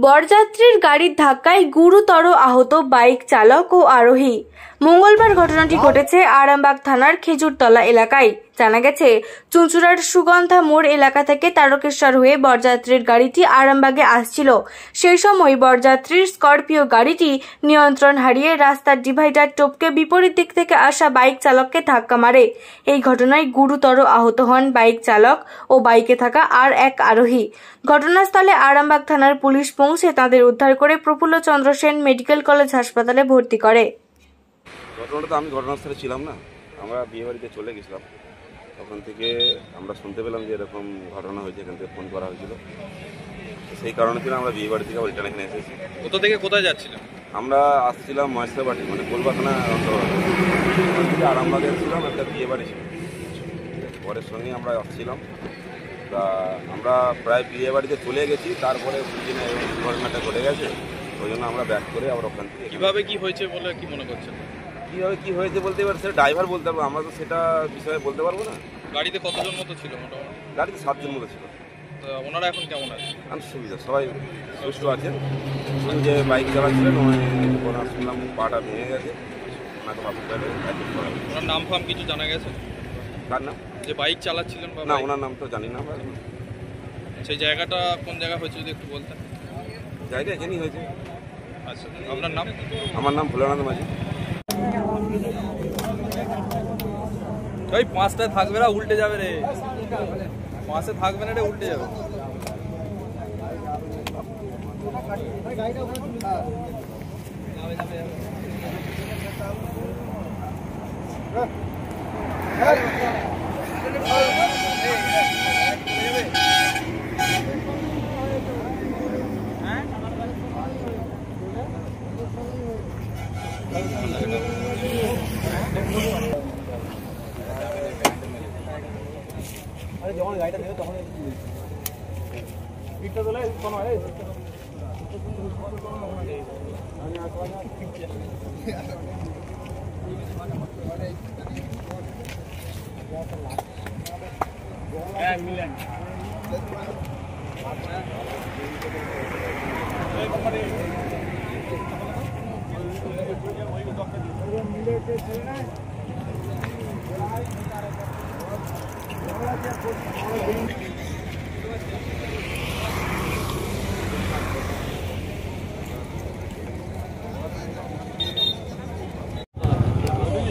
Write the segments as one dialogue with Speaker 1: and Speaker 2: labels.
Speaker 1: বরযাত্রীর গাড়ির ধাক্কায় গুরুতর আহত বাইক চালক ও আরোহী। মঙ্গলবার ঘটনাটি ঘটেছে আরামবাগ থানার খেজুরতলা এলাকায়। জানা গেছে, চুঁচুড়ার সুগন্ধা মোড় এলাকা থেকে তারকেশ্বর হয়ে বরযাত্রীর গাড়িটি আরামবাগে আসছিল। সেই সময় বরযাত্রীর স্করপিও গাড়িটি নিয়ন্ত্রণ হারিয়ে রাস্তার ডিভাইডার টপকে বিপরীত দিক থেকে আসা বাইক চালককে ধাক্কা মারে। এই ঘটনায় গুরুতর আহত হন বাইক চালক ও বাইকে থাকা আর এক আরোহী। ঘটনাস্থলে আরামবাগ থানার পুলিশ পৌঁছে তাদের উদ্ধার করে প্রফুল্ল চন্দ্র সেন মেডিকেল কলেজ হাসপাতালে ভর্তি করে।
Speaker 2: ঘটনাটা তো আমি ঘটনাস্থলে ছিলাম না, আমরা বিয়ে বাড়িতে চলে গেছিলাম। তখন থেকে আমরা শুনতে পেলাম যে এরকম ঘটনা হয়েছে, এখান থেকে ফোন করা হয়েছিল। সেই কারণে ছিল আমরা বিয়ে বাড়ি থেকে রিটার্ন এখানে এসেছি।
Speaker 3: কোথা থেকে কোথায় যাচ্ছিলাম?
Speaker 2: আমরা আসছিলাম মহেশবাটি, মানে কলকাতা থানা অন্তর্গত। থেকে আরামবাগে এসেছিলাম, একটা বিয়ে বাড়ি ছিল, পরের সঙ্গে আমরা আসছিলাম। তা আমরা প্রায় বিয়ে বাড়িতে চলে গেছি, তারপরে দিনে ঘটনাটা ঘটে গেছে, ওই জন্য আমরা ব্যাক করে আবার ওখান থেকে।
Speaker 3: কীভাবে কী হয়েছে বলে কি মনে করছেন?
Speaker 2: কীভাবে কী হয়েছে বলতে পারবো, সেটা ড্রাইভার বলতে পারবো, আমরা তো সেটা বিষয়ে বলতে পারবো না।
Speaker 3: গাড়িতে কতজন মতো ছিল মোটামুটি?
Speaker 2: গাড়িতে 7 জন মতো ছিল।
Speaker 3: ওনারা এখন কেমন আছে?
Speaker 2: সুবিধা, সবাই সুস্থ আছে। যে বাইক চালাচ্ছিলেন ওনার শুনলাম পাটা ভেঙে গেছে, ওনাকে হসপিটালে অ্যাডমিট করা হয়েছে।
Speaker 3: ওনার নাম ফাম কিছু জানা গেছে?
Speaker 2: কার নাম?
Speaker 3: যে বাইক চালাচ্ছিলেন?
Speaker 2: না, ওনার নাম তো জানি না।
Speaker 3: সেই জায়গাটা কোন জায়গা হয়েছে যদি একটু বলতেন।
Speaker 2: জায়গা এখানেই হয়েছে।
Speaker 3: আচ্ছা, আপনার নাম?
Speaker 2: আমার নাম ভোলানাথ মাঝি।
Speaker 3: ওই 5টায় থাকবে না, উল্টে যাবে রে। 5এ থাকবে না রে, উল্টে যাবে।
Speaker 4: যখন গাড়িটা দেবে তখন পিঠটা তোলে কোনো হয় মিলেন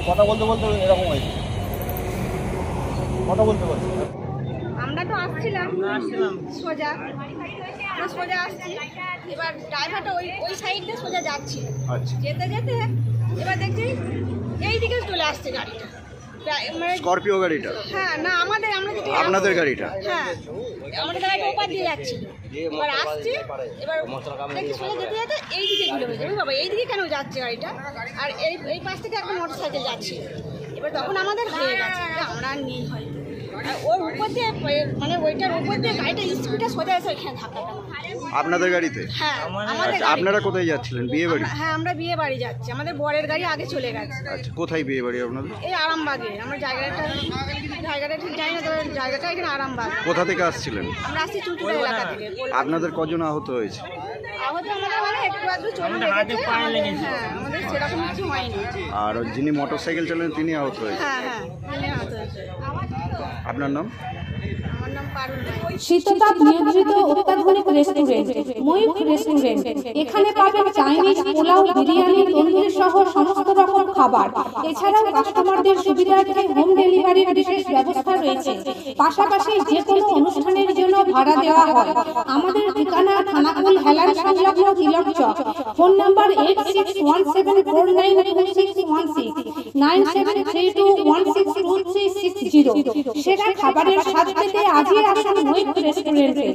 Speaker 4: কথা বলতে বলতে এরকম হয়েছে। কথা বলতে বলতে
Speaker 5: আমরা তো আসছিলাম সোজা, আমরা সোজা আসছি। এবার ড্রাইভারটা ওই সাইড দিয়ে সোজা যাচ্ছি। যেতে যেতে এবার দেখছি এইদিকে চলে আসছে গাড়িটা,
Speaker 4: স্করপিও গাড়িটা।
Speaker 5: হ্যাঁ, না আমরা যেটা
Speaker 4: আপনাদের গাড়িটা।
Speaker 5: হ্যাঁ, আমাদের গাড়িটা ওপার দিয়ে যাচ্ছিল। এবার আসছি, এবার দেখছি সোজা যেতে যেতে এইদিকে ঘুরে হয়েছে। বাবা, এইদিকে কেন যাচ্ছে গাড়িটা? আর এই পাশ থেকে একটা মোটর সাইকেল যাচ্ছে। এবার তখন আমাদের হয়ে গেছে যে আমরা আর নেই হয়। আর ওর উপর দিয়ে, মানে ওইটার উপর দিয়ে গাড়িটা স্পিডে সোজা এসে এখানে ধাক্কাটা।
Speaker 4: আপনাদের গাড়িতে?
Speaker 5: হ্যাঁ।
Speaker 4: আচ্ছা, আপনারা কোথায় যাচ্ছিলেন? বিয়ে বাড়ি?
Speaker 5: হ্যাঁ, আমরা বিয়ে বাড়ি যাচ্ছি। আমাদের বরের গাড়ি আগে চলে গেছে।
Speaker 4: আচ্ছা, কোথায় বিয়ে বাড়ি আপনাদের?
Speaker 5: এই আরামবাগে। আমরা জায়গাটা ঠিক জানি না, তো জায়গাটা এখানে আরামবাগ।
Speaker 4: কোথা থেকে আসছিলেন?
Speaker 5: আমরা আসছি চুঁচুড়া এলাকা থেকে।
Speaker 4: আপনাদের কজন আহত হয়েছে?
Speaker 5: আহত আমাদের মানে একটু আধটু চলে লেগেছে। হ্যাঁ, আমাদের সেরকম কিছু হয়নি।
Speaker 4: আর যিনি মোটরসাইকেল চালান তিনি আহত হয়েছে?
Speaker 5: হ্যাঁ, তিনি আহত হয়েছে।
Speaker 4: আপনার নাম?
Speaker 5: আমার নাম পারুল।
Speaker 6: শীততাপ নিয়ন্ত্রিত অত্যাধুনিক রেস্টুরেন্ট ময়ূখ রেস্টুরেন্ট। এখানে পাবেন চাইনিজ, পোলাও, বিরিয়ানি, তন্দুরি সহ সমস্ত রকম খাবার। এছাড়াও কাস্টমারদের সুবিধার্থে হোম ডেলিভারির বিশেষ ব্যবস্থা রয়েছে। পাশাপাশি যে কোনো অনুষ্ঠানের জন্য ভাড়া দেওয়া হয়। আমাদের ঠিকানা থানাকুল হেলান সংলগ্ন তিলক চক। Phone number 8617492616 9732162360। সেরা খাবারের স্বাদ পেতে আজই আসুন ময়ূখ রেস্টুরেন্টে।